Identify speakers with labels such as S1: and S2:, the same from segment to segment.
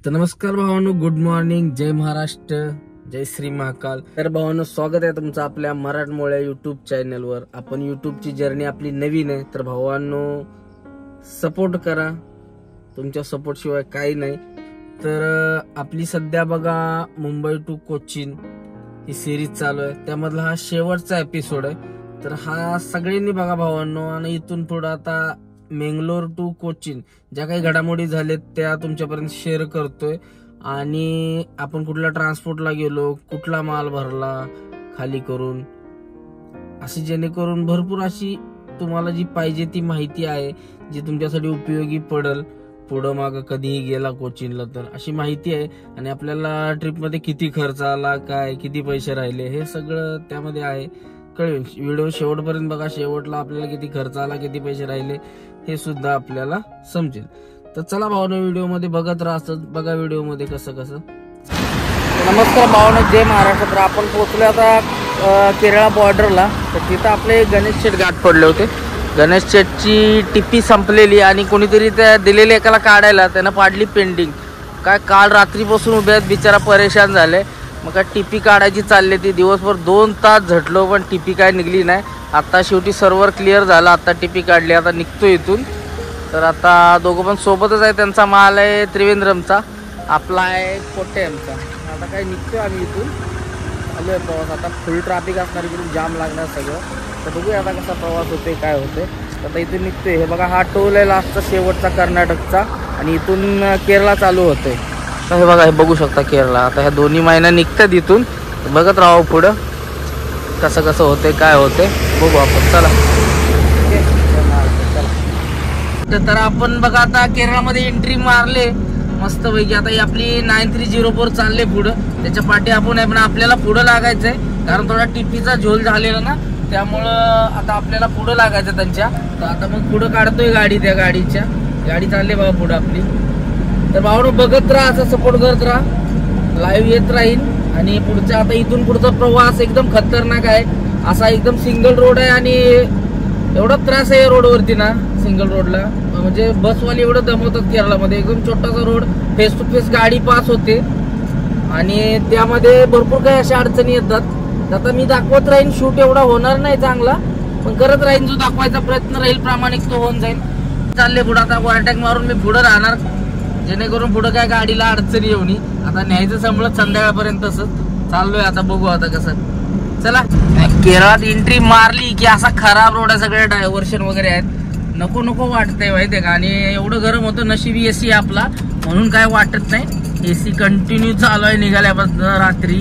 S1: तर नमस्कार भावांनो, गुड मॉर्निंग, जय महाराष्ट्र, जय श्री महाकाल। तर भावांनो, स्वागत आहे तुमचं आपल्या मराठमोळ्या युट्यूब चॅनलवर। आपण युट्यूबची जर्नी आपली नवीन आहे, तर भावांनो सपोर्ट करा, तुमच्या सपोर्ट शिवाय काही नाही। तर आपली सध्या बघा मुंबई टू कोचीन ही सिरीज चालू आहे, त्यामधला हा शेवटचा एपिसोड आहे। तर हा सगळ्यांनी बघा भावांनो, आणि इथून पुढे आता मेंगलोर टू कोचीन ज्या काही घडामोडी झाल्यात त्या तुमच्यापर्यंत शेअर करतोय। आणि आपण कुठल्या ट्रान्सपोर्टला गेलो, कुठला माल भरला खाली करून, अशी जेणेकरून भरपूर अशी तुम्हाला जी पाहिजे ती माहिती आहे, जी तुमच्यासाठी उपयोगी पडेल पुढं मागं कधीही गेला कोचीनला तर अशी माहिती आहे। आणि आपल्याला ट्रिपमध्ये किती खर्च आला, काय किती पैसे राहिले, हे सगळं त्यामध्ये आहे कळेल। व्हिडिओ शेवटपर्यंत बघा, शेवटला आपल्याला किती खर्च आला, किती पैसे राहिले हे सुद्धा आपल्याला समजेल। तर चला भावना, व्हिडिओ मध्ये बघत राहतात, बघा व्हिडिओ मध्ये कसं कसं। नमस्कार भावना, जय महाराष्ट्र। तर आपण पोहोचलो आता केरळा बॉर्डरला। तर तिथं आपले गणेश शेठ घाट पडले होते। गणेश शेठची टिप्पी संपलेली आणि कोणीतरी त्या दिलेल्या एकाला काढायला त्यानं पाडली पेंडिंग। काय काल रात्रीपासून उभे आहेत, बिचारा परेशान झाले। मग काय टिपी काढायची चालली ती, दिवसभर 2 तास झटलो पण टिपी काय निघली नाही। आता शेवटी सर्व्हर क्लिअर झाला, आता टिपी काढली, आता निघतो इथून। तर आता दोघं पण सोबतच आहे, त्यांचा माल आहे त्रिवेंद्रमचा, आपला आहे कोट्यामचा। आता काय निघतोय आम्ही इथून, चालू आहे प्रवास। आता फुल ट्रॅफिक असणार, इकडून जाम लागणार सगळं। तर बघूया आता कसा प्रवास होतोय, काय होतंय। आता इथून निघतोय, हे बघा हा टोल आहे लास्टचा शेवटचा कर्नाटकचा, आणि इथून केरळा चालू होतोय। तर हे बघा, हे बघू शकता केरळा। आता ह्या दोन्ही महिना निघतात इथून, बघत राहावं पुढं कसं कसं होतंय, काय होतंय बघू आपण, चला। तर आपण बघा आता केरळामध्ये एंट्री मारले मस्त पैकी। आता ही आपली 9304 चालले पुढं, त्याच्या पाठी आपण आहे, पण आपल्याला पुढं लागायचंय कारण थोडा टिपीचा झोल झालेला ना, त्यामुळं आता आपल्याला पुढं लागायचं त्यांच्या। तर आता मग पुढं काढतोय गाडी, त्या गाडी चालली बाबा पुढं आपली। तर भावनो बघत राहा, असं सपोर्ट करत राहा, लाईव्ह येत राहील। आणि पुढचा आता इथून पुढचा प्रवास एकदम खतरनाक आहे, असा एकदम सिंगल रोड आहे आणि एवढा त्रास आहे रोडवरती ना, सिंगल रोडला म्हणजे बसवाले एवढं दमवतात केरळामध्ये। एकदम छोटासा रोड, फेस टू फेस गाडी पास होते आणि त्यामध्ये भरपूर काही अशा अडचणी येतात। आता मी दाखवत राहीन, शूट एवढा होणार नाही चांगला, पण करत राहीन, जो दाखवायचा प्रयत्न राहील प्रामाणिक तो होऊन जाईल। चालले पुढे, आता ओव्हरटेक मारून मी पुढे राहणार, जेणेकरून पुढे काय गाडीला अडचणी येऊ नये। आता न्यायचं संभळत संध्याकाळपर्यंत तसंच चाललोय, आता बघू आता कसं। चला, केरळात एंट्री मारली की असा खराब रोड आहे, सगळे डायव्हर्शन वगैरे आहेत, नको नको वाटतंय माहितीये का। आणि एवढं गरम होतं, नशिबी एसी आपला म्हणून काय वाटत नाही। एसी कंटिन्यू चालू आहे निघाल्यापासून, रात्री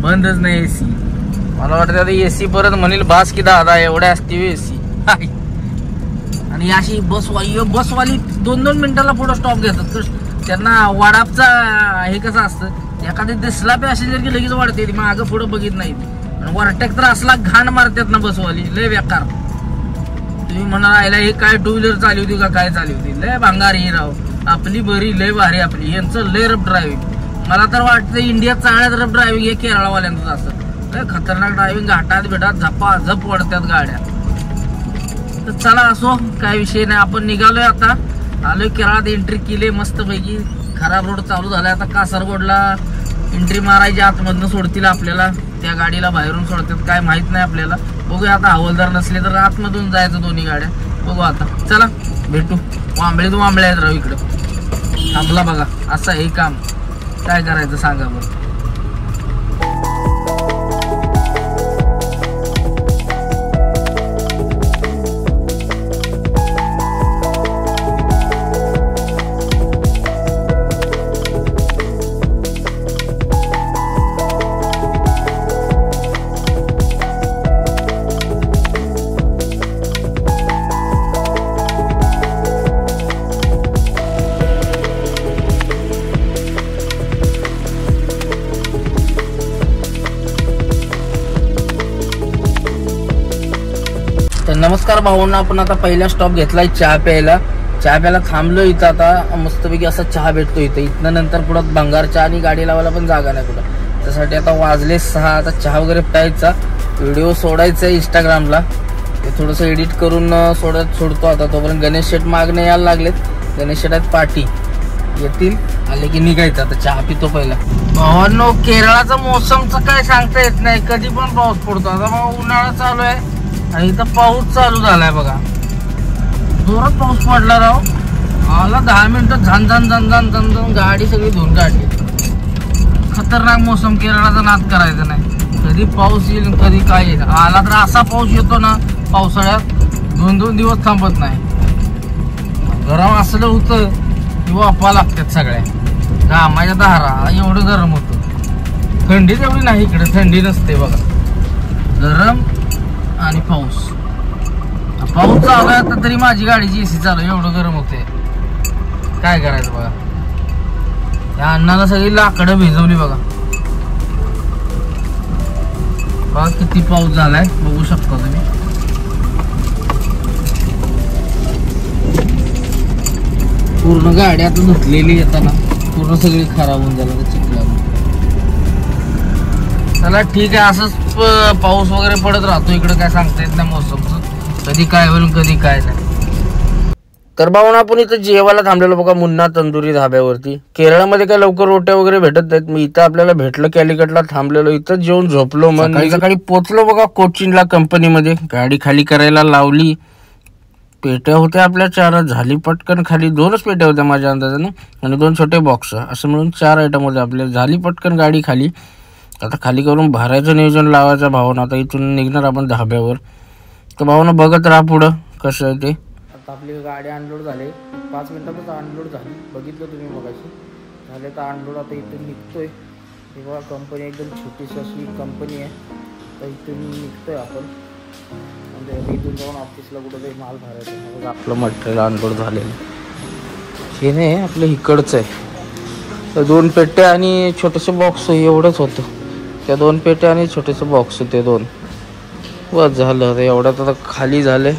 S1: बंदच नाही एसी। मला वाटतं आता एसी परत म्हणेल बास की दादा एवढ्या असते एसी। आणि अशी बसवाली 2-2 मिनिटाला पुढे स्टॉप घेतात, त्यांना वाडापचा हे कसं असतं, एखादी दिसला पॅसेंजर की लगेच वाढते, मग मागं पुढं बघित नाही। ओव्हरटेक तर असला घाण मारतात ना बसवाली, लय बेकार। तुम्ही म्हणाला हे काय 2 व्हीलर चालू होती का, काय चालू होती, लय भांगार ही राव आपली, बरी लय भारी आपली, यांचं लय रफ ड्रायव्हिंग। मला तर वाटतं इंडियात चांगल्यात रफ ड्रायव्हिंग हे केरळवाल्यांचं असतं, लय खतरनाक ड्रायव्हिंग, घाटात बिटात झपाझप वाढतात गाड्या। तर चला असो, काय विषय नाही, आपण निघालोय आता, आलोय केरळात, एंट्री केली मस्त पैकी। खराब रोड चालू झालाय, आता कासरगोडला एंट्री मारायची, आतमधनं सोडतील आपल्याला, त्या गाडीला बाहेरून सोडतात काय माहित नाही आपल्याला, बघूया आता। हवालदार नसले तर आतमधून जायचं दोन्ही गाड्या, बघू आता, चला भेटू। वांबळे आहेत राव इकडं, थांबला बघा, असं हे काम काय करायचं सांगा बरं। तर नमस्कार भाऊंना, आपण आता पहिला स्टॉप घेतलाय चहा प्यायला थांबलो इथं। आता मस्तपैकी असा चहा भेटतो इथं नंतर पुढे भंगार चहा आणि गाडी लावायला पण जागा नाही कुठं, त्यासाठी आता वाजले 6, आता चहा वगैरे प्यायचा, व्हिडिओ सोडायचा आहे इंस्टाग्रामला, ते थोडंसं एडिट करून सोडतो आता। तोपर्यंत गणेश शेठ मागणे यायला लागलेत, गणेश शेठ आहेत पाठी, येतील, आले की निघायचं. आता चहा पितो पहिला. भावांनो, केरळाचा मोसमचं काय सांगता येत नाही, कधी पण पाऊस पडतो. आता मग उन्हाळा चालू आहे आणि इथं पाऊस चालू झालाय बघा. जोरात पाऊस पडला राव. आला 10 मिनिटं झन गाडी सगळी धुवून काढली. खतरनाक मोसम. केरळाचा नाद करायचा नाही. कधी पाऊस येईल कधी काय येईल. आला तर असा पाऊस येतो ना पावसाळ्यात, 2-2 दिवस थांबत नाही. गरम असलं होतं की वाफा लागतात सगळ्या घामाच्या धारा. एवढं गरम होतं. थंडी तेवढी नाही इकडे, थंडी नसते बघा. गरम आणि पाऊस. पाऊस चालू आहे आता तरी माझी गाडीची AC चालू आहे. एवढं गरम होते. काय करायचं बघा. त्या अण्णाला सगळी लाकडं भिजवली बघा. बघा किती पाऊस झालाय, बघू शकता तुम्ही. पूर्ण गाडी आता धुतलेली येताना पूर्ण सगळी खराब होऊन झालं चिखला. चला ठीक आहे, असंच पाऊस वगैरे पडत राहतो इकडे. काय सांगता येत नाही मोसमचं, कधी काय होईल कधी काय नाही. तर भाऊन आपण इथं जेवायला थांबलेलो बघा मुन्ना तंदुरी धाब्यावरती. केरळमध्ये काय लवकर रोट्या वगैरे भेटत नाहीत. मी इथं आपल्याला भेटलं, कॅलिकटला थांबलेलो, इथं जेवून झोपलो. मग सकाळी पोचलो बघा कोचिनला कंपनीमध्ये. गाडी खाली करायला लावली. पेट्या होत्या आपल्या 4 झाली पटकन खाली. 2च पेट्या होत्या माझ्या अंदाजाने आणि 2 छोटे बॉक्स, असं म्हणून 4 आयटम होते आपल्या. झाली पटकन गाडी खाली. आता खाली करून भरायचं नियोजन लावायचं भावना. आता इथून निघणार आपण धाब्यावर. तर भावना बघत राहा पुढं कसं आहे ते. आता आपली गाडी अनलोड झाली, 5 मिनिटातच अनलोड झाली. बघितलं तुम्ही मगाशी. झाले तर अनलोड. आता इथून निघतोय. ही बघा कंपनी एकदम छोटीशी अशी कंपनी आहे. तर इथून निघतोय आपण. म्हणजे इथून जाऊन ऑफिसला कुठंतरी माल भरायचा. आपलं मटेरियल अनलोड झालेलं हे नाही, आपलं इकडचं आहे. तर 2 पेट्या आणि छोटेसे बॉक्स एवढंच होतं. त्या 2 पेट्या आणि छोटेसे बॉक्स होते 2. बस झालं. एवढ्यात आता खाली झाले.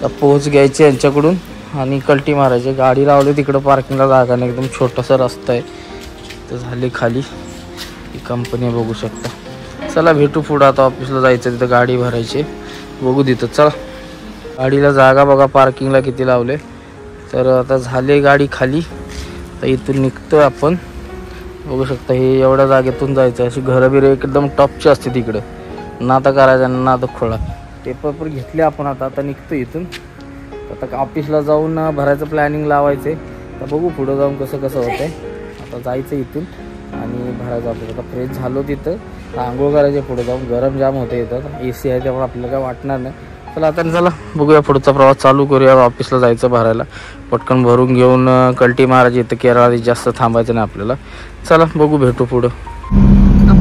S1: तर पोच घ्यायचे यांच्याकडून आणि कल्टी मारायची. गाडी लावली तिकडं पार्किंगला जागा नाही, एकदम छोटासा रस्ता आहे. तर झाली खाली ही कंपनी बघू शकता. चला भेटू पुढं. आता ऑफिसला जायचं, तिथं गाडी भरायची. बघू तिथं. चला गाडीला जागा बघा पार्किंगला किती लावले. तर आता झाले गाडी खाली. तर इथून निघतोय आपण. बघू शकता हे एवढ्या जागेतून जायचं. अशी घरं बिरं एकदम टॉपची असते तिकडं. ना आता करायचं ना आता खोळा. पेपर घेतले आपण. आता निघतो इथून. आता ऑफिसला जाऊन भरायचं प्लॅनिंग लावायचं. तर बघू पुढं जाऊन कसं होतंय. आता जायचं इथून आणि भरायचं ऑफिस. आता फ्रेश झालो तिथं, आंघोळ करायचे. पुढे जाऊन गरम जाम होते इथं. AC आहे त्यामुळे आपल्याला काय वाटणार नाही. चला आता चला बघूया पुढचा प्रवास चालू करूया. ऑफिसला जायचं भरायला. पटकन भरून घेऊन कल्टी मारायची. इथं केरळात जास्त थांबायचं नाही आपल्याला. चला बघू भेटू पुढं.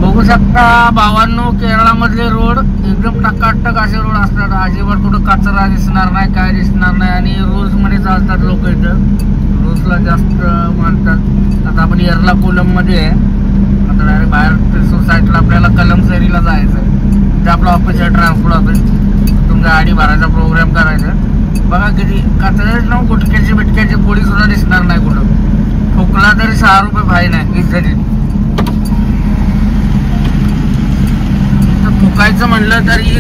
S1: बघू शकता भावांनो, केरळामधले रोड एकदम टकाटक असे रोड असतात. अजिबात कुठं कचरा दिसणार नाही, काय दिसणार नाही. आणि रूल्स मध्ये चालतात लोक. इथं रूल्सला जास्त मानतात. आता आपण एर्नाकुलम मध्ये आहे. आता डायरेक्ट बाहेर सोसायटीला आपल्याला कलमसरीला जायचं. तिथे आपलं ऑफिस आहे ट्रान्सपोर्ट ऑफिस. तुमचा गाडी भरायचा प्रोग्राम करायचा. बघा किती कचऱ्याच ना गुटक्याची बिटक्याची पोळी सुद्धा दिसणार नाही कुठं. ठोकला तरी 6 रुपये फाईन आहे इज्जतीत. ठोकायचं म्हणलं तरी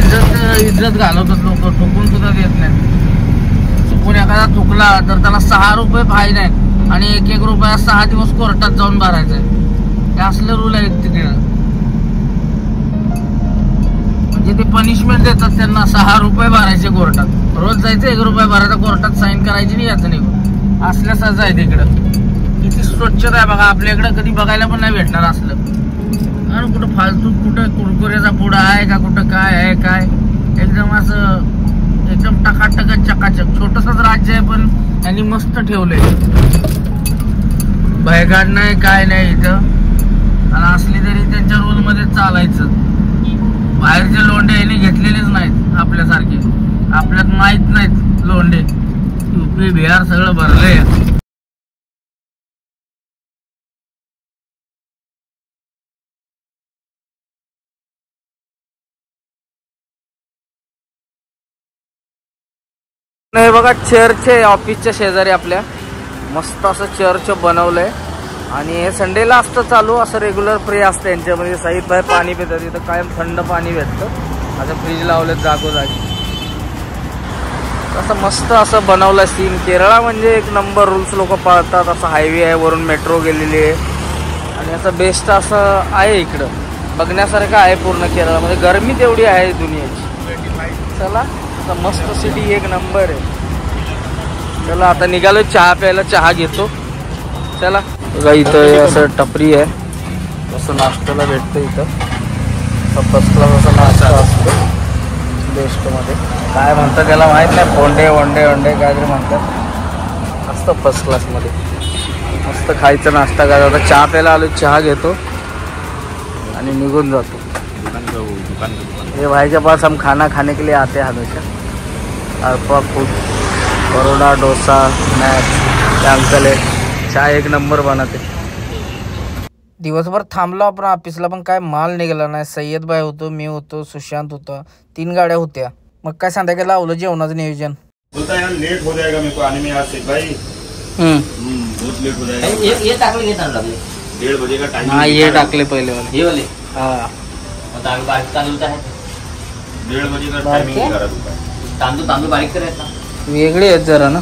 S1: इज्जत घालवतात लोक. ठोकून सुद्धा देत नाही. चुकून एखादा ठोकला तर त्याला 6 रुपये फाईन आहे आणि 1-1 रुपया 6 दिवस कोर्टात जाऊन भरायचं आहे. हे असले रूल आहेत तिकडे. म्हणजे ते पनिशमेंट देतात त्यांना. 6 रुपये भरायचे कोर्टात. रोज जायचं 1 रुपया भरायचा कोर्टात, साईन करायची नाही याचं नाही. असल्या सजा आहे तिकडं. किती स्वच्छता आहे बघा. आपल्या इकडं कधी बघायला पण नाही भेटणार असलं. आणि कुठं फालतू कुठं कुरकुऱ्याचा पुडा आहे का, कुठं काय आहे काय. एकदम असं एकदम टकाटक चकाचक. छोटसच राज्य आहे पण त्यांनी मस्त ठेवलंय. भयगाड नाही काय नाही इथं. आणि असली तरी त्यांच्या रूल मध्ये चालायचं. बाहेरचे लोंडे यांनी घेतलेलेच नाहीत आपल्यासारखे. आपल्यात माहित नाहीत लोंडे. UP बिहार सगळं भरलंय. हे बघा चर्च ऑफिसच्या शेजारी आपल्या. मस्त असं चर्च बनवलंय. आणि हे संडेला असतं चालू. असं रेग्युलर फ्री असतं यांच्यामध्ये. साईद बाहेर पाणी पितात. इथं कायम थंड पाणी भेटतं. आता फ्रीज लावलेत जागोजागी. असं मस्त असं बनवलं सीन. केरळा म्हणजे एक नंबर रूल्स लोक पाळतात. असं हायवे आहे, वरून मेट्रो गेलेली आहे आणि असं बेस्ट असं आहे. इकडं बघण्यासारखं आहे पूर्ण केरळामध्ये. गरमी तेवढी आहे दुनियाची. चला आता मस्त सिटी एक नंबर आहे. चला आता निघालो चहा प्यायला. चहा घेतो. चला बघा इथं असं टपरी आहे. असं नाश्त्याला भेटतं इथं. फर्स्ट क्लास असा नाश्ता असतो बेस्टमध्ये. काय म्हणतात त्याला माहीत नाही. पोंडे वंडे काहीतरी म्हणतात. असतं फर्स्ट क्लासमध्ये. मस्त खायचं नाश्ता करायचा. आता चहा प्यायला आलो. चहा घेतो आणि निघून जातो. ये भाई के पास हम खाना खाने के लिए आते हैं हमेशा. Arpa food, Baroda dosa, snacks. Uncle आहे, चहा एक नंबर बनवते. दिवसभर थांबलो आपण ऑफिसला, पण काय माल निघाला नाही. सय्यद भाई होतो, मी होतो, सुशांत होता. 3 गाड्या होत्या. मग काय संध्याकाळी लावलं जेवणाचं नियोजन.
S2: लेट हो जाएगा मेरे को आने में आज से भाई. बहुत लेट हो जाएगा.
S3: ये टाकले घेत आणला
S2: 1:30 बजे का टाइम.
S1: हाँ ये टाकले पहिले वाले.
S3: हे वाले.
S1: हाँ
S3: तांदूळ बारीक तांदूळ आहे.
S2: 1:30 बजे का टाइमिंग करा तू.
S3: तांदूळ बारीक करायचा.
S1: वेगळे आहेत जरा ना.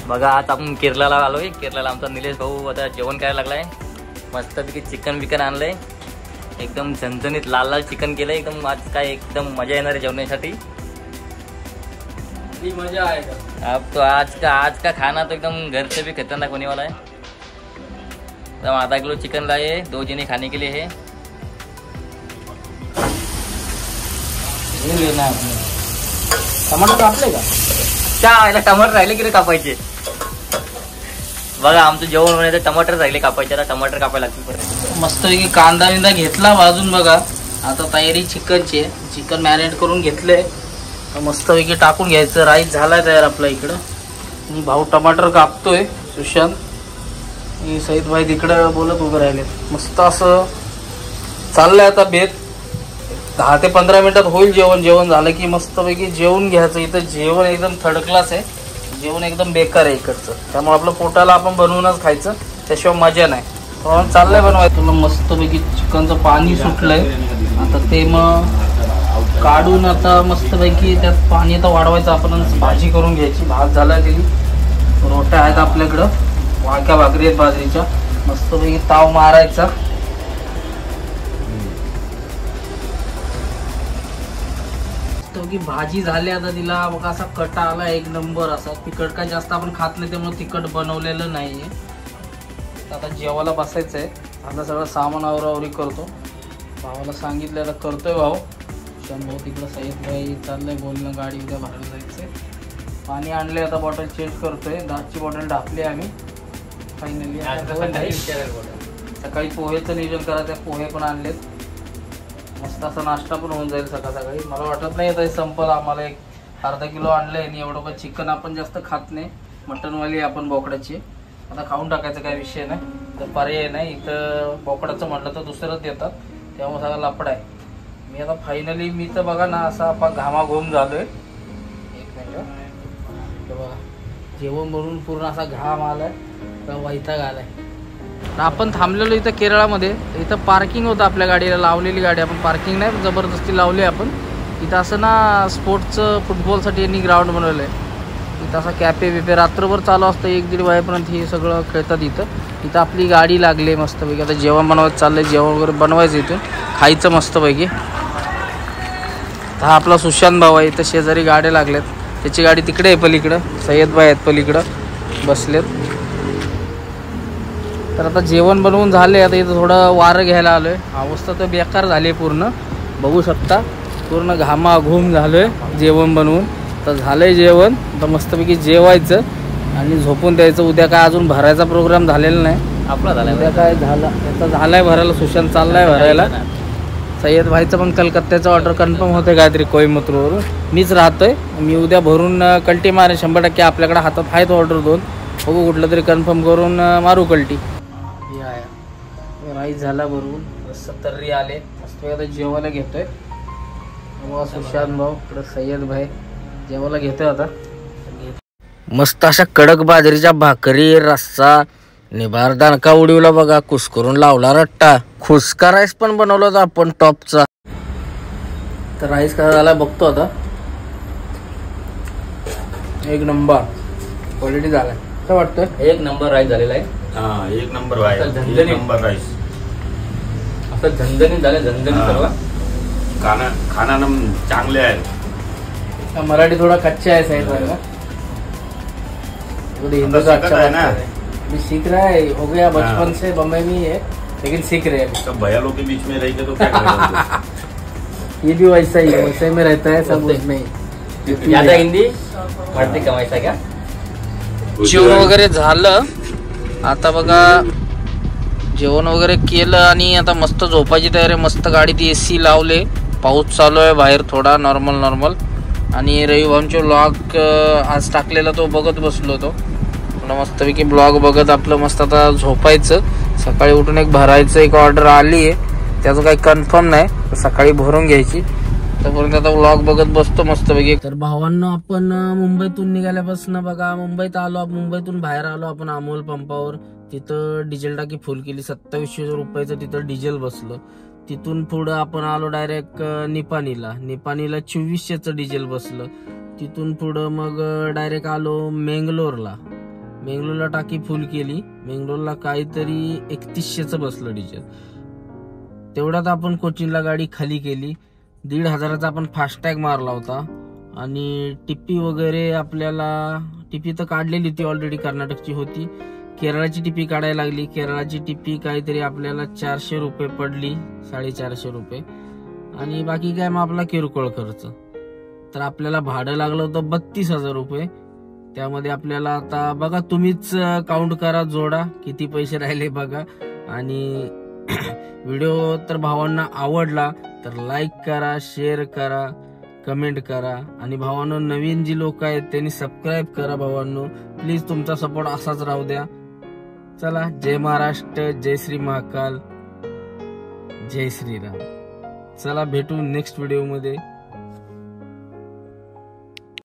S3: बघा आज आपण केरळला आलोय. केरळला आमचा निलेश भाऊ आता जेवण करायला लागलाय. मस्तपैकी चिकन बिकन आणलंय. एकदम झणझणीत लाल लाल चिकन केलंय. एकदम आज काय एकदम मजा येणार आहे जेवण्यासाठी.
S1: मजा आएगा.
S3: अब तो आज का खाना तो एकदम घर से भी खतरनाक होने वाला है. तो आधा किलो चिकन लाए 2 जने खाने के लिए है.
S1: हे लेना आपने. टमाटर कापले का?
S3: याला टमाटर राहिले की रे कापायचे. बघा आमचं जेवण होण्याचं टमाटर राहिले कापायचे. आता टमाटर कापायला लागतील परत.
S1: मस्तपैकी कांदा बिंदा घेतला भाजून. बघा आता तयारी चिकनची. चिकन मॅरिनेट करून घेतले. मस्तपैकी टाकून घ्यायचं. राईस झालाय तयार आपला इकडं. मी भाऊ टमाटर कापतोय. सुशांत आणि सईद भाई तिकडं बोलत उभे राहिले. मस्त असं चाललंय आता बेत. 10 ते 15 मिनिटात होईल जेवण. जेवण झालं की मस्तपैकी जेवून घ्यायचं. इथं जेवण एकदम थर्ड क्लास आहे. जेवण एकदम बेकार आहे इकडचं. त्यामुळे आपलं पोटाला आपण बनवूनच खायचं. त्याशिवाय मजा नाही. म्हणून चाललंय बनवायचं. तुला मस्तपैकी चिकनचं पाणी सुटलंय. आता ते मग काढून आता मस्तपैकी त्यात पाणी आता वाढवायचं. आपण भाजी करून घ्यायची. भात झाला गेली. रोट्या आहेत आपल्याकडं. वाळक्या भाकरी आहेत बाजरीच्या. मस्तपैकी ताव मारायचा. की भाजी झाली. आता तिला बघा असा कटा आला एक नंबर. असा तिखट काय जास्त आपण खात नाही त्यामुळे तिखट बनवलेलं नाहीये. आता जेवायला बसायचंय. आता सगळं सामान आवरावरी करतो. भावाला सांगितलं आता करतोय भाऊ. भाऊ तिकडं सईद भाई चाललंय बोलणं. गाडी उद्या भरायला जायचंय. पाणी आणलंय. आता बॉटल चेंज करतोय. 10ची बॉटल टाकली आम्ही फायनली. सकाळी पोहेचं नियोजन करायचं. पोहे पण आणलेत. मस्त असा नाश्ता पण होऊन जाईल सकाळ सकाळी. मला वाटत नाही तरी संपल. आम्हाला एक अर्धा किलो आणलंय आणि एवढं पण चिकन आपण जास्त खात नाही. मटनवाली आपण बोकडाची. आता खाऊन टाकायचं काही विषय नाही. तर पर्याय नाही. इथं बोकडाचं म्हटलं तर दुसरंच देतात. त्यामुळे सगळं लफडा आहे. मी आता फायनली मी तर बघा ना असा आपण घामाघूम झालोय. एक मिनिट बघा जेवण बनवून पूर्ण असा घाम आलाय. वैताग आलाय. आपण थांबलेलो इथं केरळामध्ये. इथं पार्किंग होतं आपल्या गाडीला. लावलेली गाडी आपण. पार्किंग नाही जबरदस्ती लावली आपण. इथं असं ना स्पोर्ट्सचं फुटबॉलसाठी यांनी ग्राउंड बनवलं आहे. इथं असा कॅफे बिफे रात्रभर चालू असतं. 1-1:30 वाजेपर्यंत हे सगळं खेळतात इथं. इथं आपली गाडी लागली मस्तपैकी. आता जेवण बनवायचं चाललंय. जेवण वगैरे बनवायचं इथून खायचं मस्तपैकी. हा आपला सुशांत भाऊ आहे. इथं शेजारी गाड्या लागल्यात. त्याची गाडी तिकडे आहे पलीकडं. सय्यद भाई आहेत पलीकडं बसलेत. तर आता जेवण बनवून झाले. आता इथं थोडं वारं घ्यायला आलो आहे. अवस्था तर बेकार झाली आहे पूर्ण. बघू शकता पूर्ण घामाघूम झालो आहे जेवण बनवून. तर झालं आहे जेवण. आता मस्तपैकी जेवायचं आणि झोपून द्यायचं. उद्या काय अजून भरायचा प्रोग्राम झालेला नाही
S3: आपला. झाला
S1: उद्या काय झाला त्याचा झाला आहे भरायला. सुशांत चालला आहे भरायला. सय्यद भाईचं पण कलकत्त्याचं ऑर्डर कन्फर्म होतं काहीतरी कोईमतूरवरून. मीच राहतोय. मी उद्या भरून कल्टी मारेन 100%. आपल्याकडे हातात आहेत ऑर्डर 2. बघू कुठलं तरी कन्फर्म करून मारू कल्टी. राईस झाला भरून. 70 आले. मस्त आता जेवायला घेतोय. सुशांत भाऊ इकडं सय्यद भाई जेवायला घेतोय आता. मस्त अशा कडक बाजरीच्या भाकरी, रस्सा, निबारदान का उडीवला बघा. कुस्करून लावला रट्टा. खुसका राईस पण बनवला होता आपण टॉपचा. तर राईस कसा झाला बघतो आता. एक नंबर क्वालिटी झालाय काय वाटतं?
S3: एक नंबर राईस झालेला आहे.
S2: हा एक नंबर आहे.
S3: आता झणझणीत.
S2: एक नंबर राईस.
S3: असं झणझणीत झालं, झणझणीत
S2: हा.
S3: सर्व.
S2: खाना चांगले आहेत.
S1: मराठी थोड़ा कच्चा है सही रहेगा, हिंदी तो अच्छा
S2: है ना.
S1: अभी सीख रहा है, हो गया बचपन से बम्बई में ही है लेकिन सीख रहे हैं अभी.
S2: सब भैया लोग के बीच में रह के तो क्या करेगा.
S1: ये भी वैसा ही है, वैसे में रहता है सब उसमें.
S3: ज्यादा हिंदी वाटते कमायचा का?
S1: जेवण वगैरे झालं. आता बघा जेवण वगैरे केलं आणि आता मस्त झोपायची तयारी. मस्त गाडीत AC लावले, पाऊस चालू आहे बाहेर थोडा नॉर्मल. आणि रविभाऊंचे ब्लॉग आज टाकलेला तो बघत बसलो होतो. मस्तपैकी ब्लॉग बघत आपलं मस्त आता झोपायचं. सकाळी उठून एक भरायचं एक ऑर्डर आली आहे, त्याचं काही कन्फर्म नाही, सकाळी भरून घ्यायची. तोपर्यंत आता व्लॉग बघत बसतो मस्तपैकी. तर भावांनो आपण मुंबईतून निघाल्यापासून बघा मुंबईत आलो. मुंबईतून बाहेर आलो आपण अमोल पंपावर. तिथं डिझेल टाकी फुल केली. 2700 रुपयाचं तिथं डिझेल बसलं. तिथून पुढं आपण आलो डायरेक्ट निपाणीला 2400चं डिझेल बसलं. तिथून पुढं मग डायरेक्ट आलो मेंगलोरला टाकी फुल केली. मेंगलोरला काहीतरी 3100चं बसलं डिझेल. तेवढ्यात आपण कोचीनला गाडी खाली केली. 1500चा आपण फास्टॅग मारला होता. आणि टिप्पी वगैरे आपल्याला टिप्पी तर काढलेली होती ऑलरेडी, कर्नाटकची होती. केरळाची टिप्पी काढायला लागली. केरळाची टिप्पी काहीतरी आपल्याला 400 रुपये पडली, 450 रुपये. आणि बाकी काय मग आपला किरकोळ खर्च. तर आपल्याला भाडं लागलं होतं 32,000 रुपये. त्यामध्ये आपल्याला आता बघा तुम्हीच काउंट करा, जोडा किती पैसे राहिले बघा. आणि व्हिडिओ तर भावांना आवडला तर लाईक करा, शेअर करा, कमेंट करा. आणि भावांनो नवीन जी लोक आहेत त्यांनी सबस्क्राईब करा. भावांनो प्लीज तुमचा सपोर्ट असाच राहू द्या. चला, जय महाराष्ट्र, जय श्री महाकाल, जय श्रीराम. चला भेटू नेक्स्ट व्हिडिओ मध्ये.